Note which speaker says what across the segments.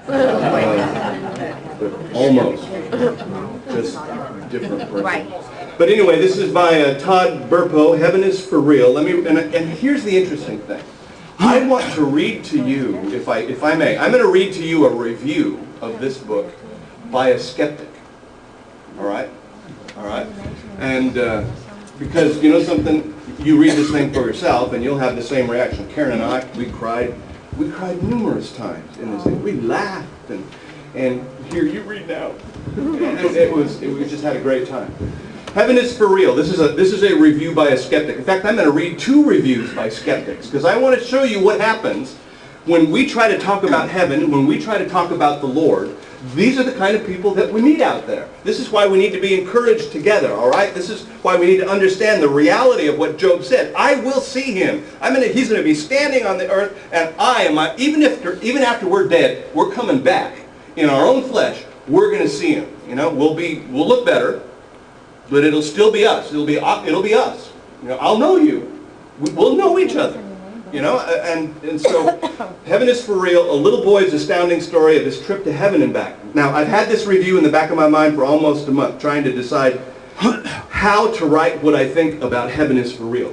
Speaker 1: But almost. Just different principles. But anyway, this is by Todd Burpo, Heaven is for Real. And here's the interesting thing. I want to read to you, if I may, I'm going to read to you a review of this book by a skeptic. All right? All right? And because, you know something, you read this thing for yourself and you'll have the same reaction. Karen and I, we cried numerous times in this thing. We laughed and here you read now. We just had a great time. Heaven is for real. This is a review by a skeptic. In fact, I'm going to read 2 reviews by skeptics because I want to show you what happens when we try to talk about heaven, when we try to talk about the Lord. These are the kind of people that we meet out there. This is why we need to be encouraged together, all right? This is why we need to understand the reality of what Job said. I will see him. He's going to be standing on the earth, and even after we're dead, we're coming back in our own flesh. We're going to see him. You know, we'll look better, but it'll still be us. It'll be us. You know, I'll know you. We'll know each other. You know, and so Heaven is for Real, a little boy's astounding story of his trip to heaven and back. Now, I've had this review in the back of my mind for almost a month, trying to decide how to write what I think about Heaven is for Real.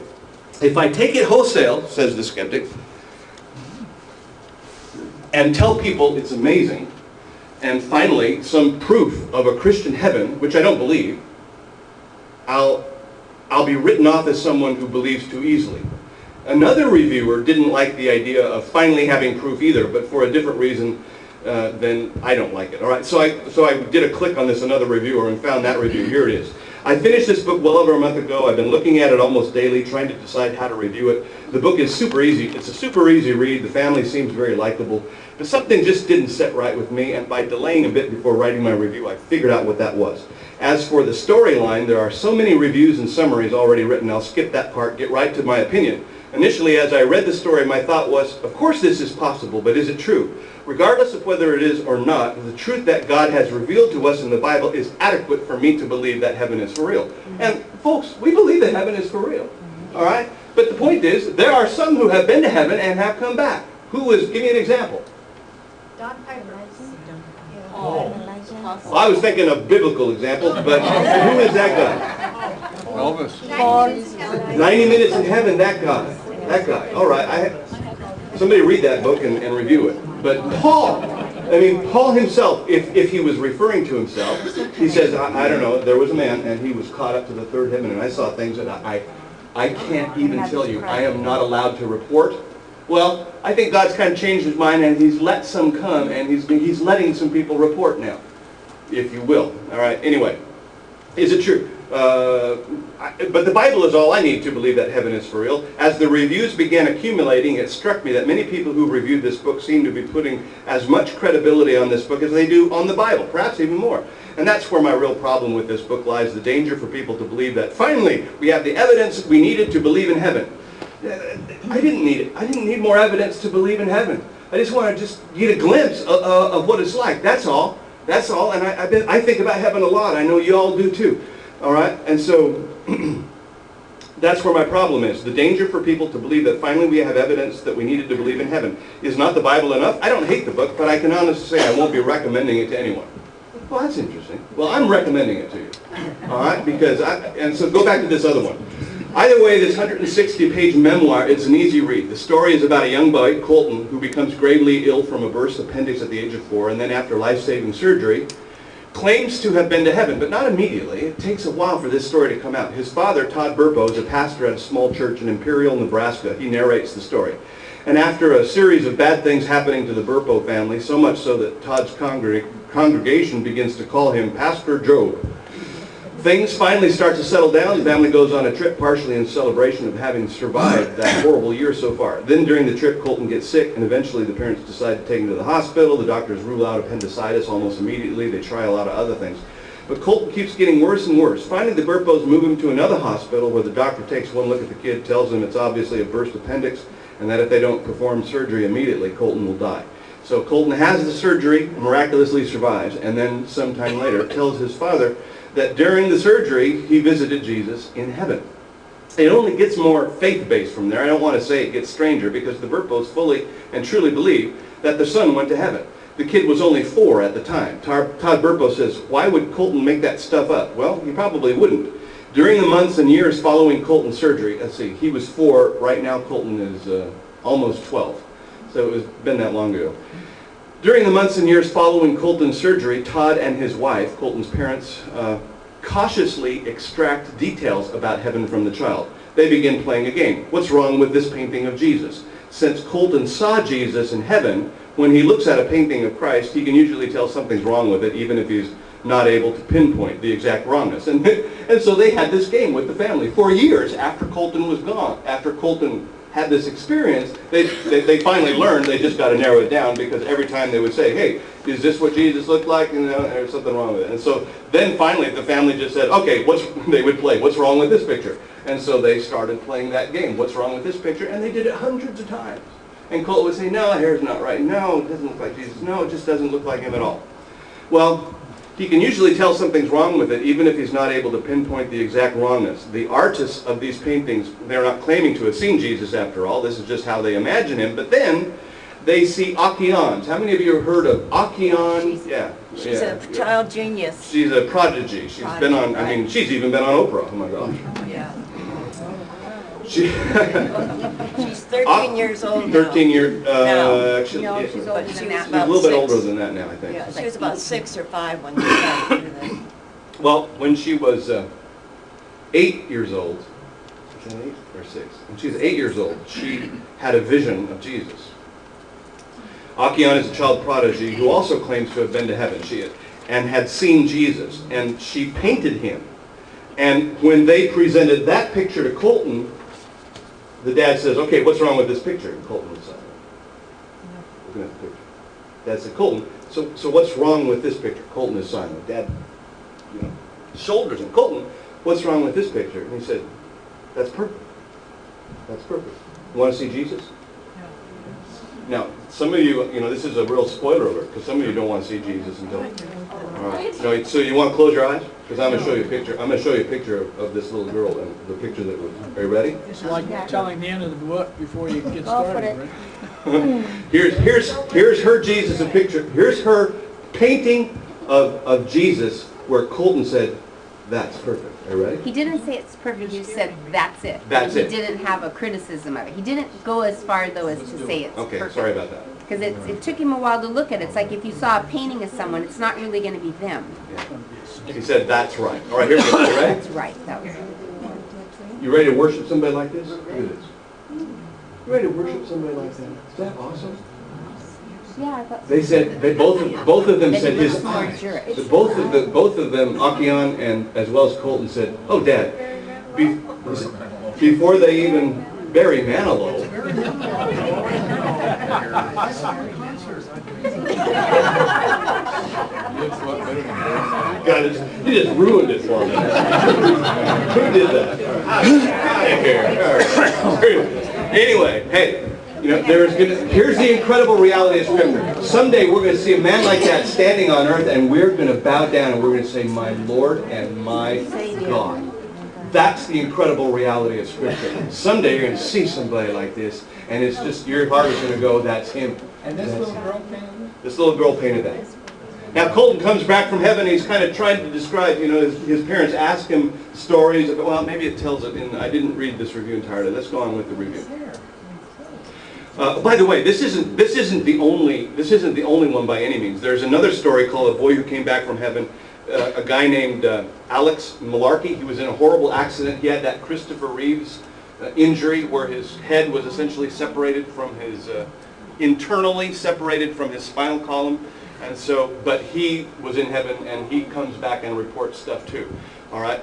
Speaker 1: If I take it wholesale, says the skeptic, and tell people it's amazing, and finally some proof of a Christian heaven, which I don't believe, I'll be written off as someone who believes too easily. Another reviewer didn't like the idea of finally having proof either, but for a different reason than I don't like it. All right, so I did a click on this another reviewer and found that review. Here it is. I finished this book well over a month ago. I've been looking at it almost daily, trying to decide how to review it. The book is super easy. It's a super easy read. The family seems very likable. But something just didn't set right with me, and by delaying a bit before writing my review, I figured out what that was. As for the storyline, there are so many reviews and summaries already written, I'll skip that part, get right to my opinion. Initially, as I read the story, my thought was, of course this is possible, but is it true? Regardless of whether it is or not, the truth that God has revealed to us in the Bible is adequate for me to believe that heaven is for real. And folks, we believe that heaven is for real. All right? But the point is, there are some who have been to heaven and have come back. Give me an example.
Speaker 2: Don Piper.
Speaker 1: Well, I was thinking of biblical examples, but who is that guy?
Speaker 3: Elvis.
Speaker 1: 90 Minutes in Heaven, that guy. That guy. All right. Somebody read that book and review it. But Paul himself, if he was referring to himself, he says, I don't know, there was a man and he was caught up to the third heaven and I saw things that I can't even tell you. I am not allowed to report. Well, I think God's kind of changed his mind and he's let some come and he's letting some people report now, if you will. All right, anyway, is it true? But the Bible is all I need to believe that heaven is for real. As the reviews began accumulating, it struck me that many people who reviewed this book seem to be putting as much credibility on this book as they do on the Bible, perhaps even more. And that's where my real problem with this book lies, the danger for people to believe that finally we have the evidence we needed to believe in heaven. I didn't need it. I didn't need more evidence to believe in heaven. I just want to get a glimpse of what it's like. That's all. That's all. And I think about heaven a lot. I know you all do too. All right? And so that's where my problem is. The danger for people to believe that finally we have evidence that we needed to believe in heaven. Is not the Bible enough? I don't hate the book, but I can honestly say I won't be recommending it to anyone. Well, that's interesting. Well, I'm recommending it to you. All right? And so go back to this other one. Either way, this 160-page memoir, it's an easy read. The story is about a young boy, Colton, who becomes gravely ill from a burst appendix at the age of 4, and then after life-saving surgery, claims to have been to heaven, but not immediately. It takes a while for this story to come out. His father, Todd Burpo, is a pastor at a small church in Imperial, Nebraska. He narrates the story. And after a series of bad things happening to the Burpo family, so much so that Todd's congregation begins to call him Pastor Job, things finally start to settle down. The family goes on a trip, partially in celebration of having survived that horrible year so far. Then during the trip, Colton gets sick, and eventually the parents decide to take him to the hospital. The doctors rule out appendicitis almost immediately. They try a lot of other things. But Colton keeps getting worse and worse. Finally, the Burpos move him to another hospital where the doctor takes one look at the kid, tells him it's obviously a burst appendix, and that if they don't perform surgery immediately, Colton will die. So Colton has the surgery, miraculously survives, and then sometime later tells his father that during the surgery, he visited Jesus in heaven. It only gets more faith-based from there. I don't want to say it gets stranger because the Burpos fully and truly believe that the son went to heaven. The kid was only 4 at the time. Todd Burpo says, why would Colton make that stuff up? Well, he probably wouldn't. During the months and years following Colton's surgery, let's see, he was 4. Right now, Colton is almost 12. So it was been that long ago. During the months and years following Colton's surgery, Todd and his wife, Colton's parents, cautiously extract details about heaven from the child. They begin playing a game. What's wrong with this painting of Jesus? Since Colton saw Jesus in heaven, when he looks at a painting of Christ, he can usually tell something's wrong with it, even if he's not able to pinpoint the exact wrongness. And so they had this game with the family. For years after Colton was gone, after Colton had this experience, they finally learned they just got to narrow it down, because every time they would say, hey, is this what Jesus looked like? You know, there's something wrong with it. And so then finally the family just said, okay, they would play, what's wrong with this picture? And so they started playing that game, what's wrong with this picture? And they did it hundreds of times. And Colton would say, no, hair's not right. No, it doesn't look like Jesus. No, it just doesn't look like him at all. Well, he can usually tell something's wrong with it, even if he's not able to pinpoint the exact wrongness. The artists of these paintings, they're not claiming to have seen Jesus after all. This is just how they imagine him. But then they see Akians. How many of you have heard of Akian?
Speaker 3: She's a child genius.
Speaker 1: She's a prodigy. She's been on, I mean, she's even been on Oprah. Oh my gosh.
Speaker 3: Yeah.
Speaker 1: She's
Speaker 3: 13 years old now.
Speaker 1: 13 years,
Speaker 3: No.
Speaker 1: actually,
Speaker 3: No,
Speaker 1: yeah.
Speaker 3: she's older than that.
Speaker 1: She's a little bit older than that now, I think.
Speaker 3: Yeah, she was about 6 or 5 when she started doing this.
Speaker 1: Well, when she was 8 years old, was that 8 or 6? When she was 8 years old, she had a vision of Jesus. Akian is a child prodigy who also claims to have been to heaven. And had seen Jesus, and she painted him. And when they presented that picture to Colton, the dad says, okay, what's wrong with this picture? And Colton was silent. Looking at the picture. Dad said, Colton, so what's wrong with this picture? Colton is silent. Dad, shoulders him. Colton, what's wrong with this picture? And he said, that's perfect. That's perfect. You want to see Jesus? Now, some of you, this is a real spoiler alert, because some of you don't want to see Jesus until... All right. So you want to close your eyes? Because I'm going to show you a picture. I'm going to show you a picture of this little girl and the picture that was... Are you ready?
Speaker 2: It's like telling the end of the book before you get started, right?
Speaker 1: Here's her Jesus in picture. Here's her painting of Jesus where Colton said, that's perfect. Are you ready?
Speaker 4: He didn't say it's perfect, he just said that's it.
Speaker 1: That's it.
Speaker 4: He didn't have a criticism of it. He didn't go as far, though, as to say it's
Speaker 1: Okay,
Speaker 4: perfect.
Speaker 1: sorry about that.
Speaker 4: Because it took him a while to look at it. It's like if you saw a painting of someone, it's not really going to be them.
Speaker 1: Yeah. He said, that's right. All right, here we go. You ready?
Speaker 4: That's right. That was
Speaker 1: You ready to worship somebody like this? Look at this. You ready to worship somebody like that? Is that awesome?
Speaker 4: Yeah, I thought
Speaker 1: They said, both of them
Speaker 4: Then
Speaker 1: said
Speaker 4: he
Speaker 1: his
Speaker 4: looks more
Speaker 1: eyes.
Speaker 4: Jewish.
Speaker 1: Both of them, Akian and as well as Colton, said, oh, Dad, before they even bury Manilow. God, you just ruined it for me. Who did that? Out of here. Anyway, hey. Here's the incredible reality of Scripture. Someday we're going to see a man like that standing on earth, and we're going to bow down and we're going to say, my Lord and my God. That's the incredible reality of Scripture. Someday you're going to see somebody like this, and it's just, your heart is going to go, that's him.
Speaker 2: And this little girl painted it?
Speaker 1: This little girl painted that. Now Colton comes back from heaven, he's kind of trying to describe, his parents ask him stories about, well, maybe it tells it, and I didn't read this review entirely. Let's go on with the review. By the way, this isn't the only one by any means. There's another story called A Boy Who Came Back from Heaven. A guy named Alex Malarkey. He was in a horrible accident. He had that Christopher Reeves injury where his head was essentially separated from his internally separated from his spinal column, and so. But he was in heaven, and he comes back and reports stuff too. All right.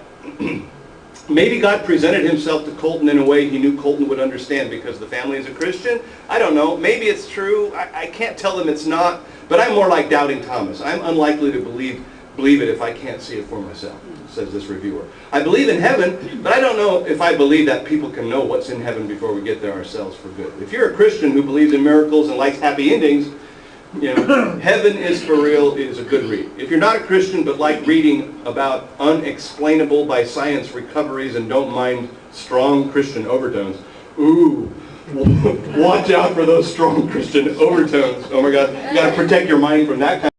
Speaker 1: Maybe God presented himself to Colton in a way he knew Colton would understand because the family is a Christian. I don't know. Maybe it's true. I can't tell them it's not. But I'm more like doubting Thomas. I'm unlikely to believe it if I can't see it for myself, says this reviewer. I believe in heaven, but I don't know if I believe that people can know what's in heaven before we get there ourselves for good. If you're a Christian who believes in miracles and likes happy endings, Heaven is for Real is a good read. If you're not a Christian but like reading about unexplainable by science recoveries and don't mind strong Christian overtones, ooh, watch out for those strong Christian overtones. Oh my God, you got to protect your mind from that kind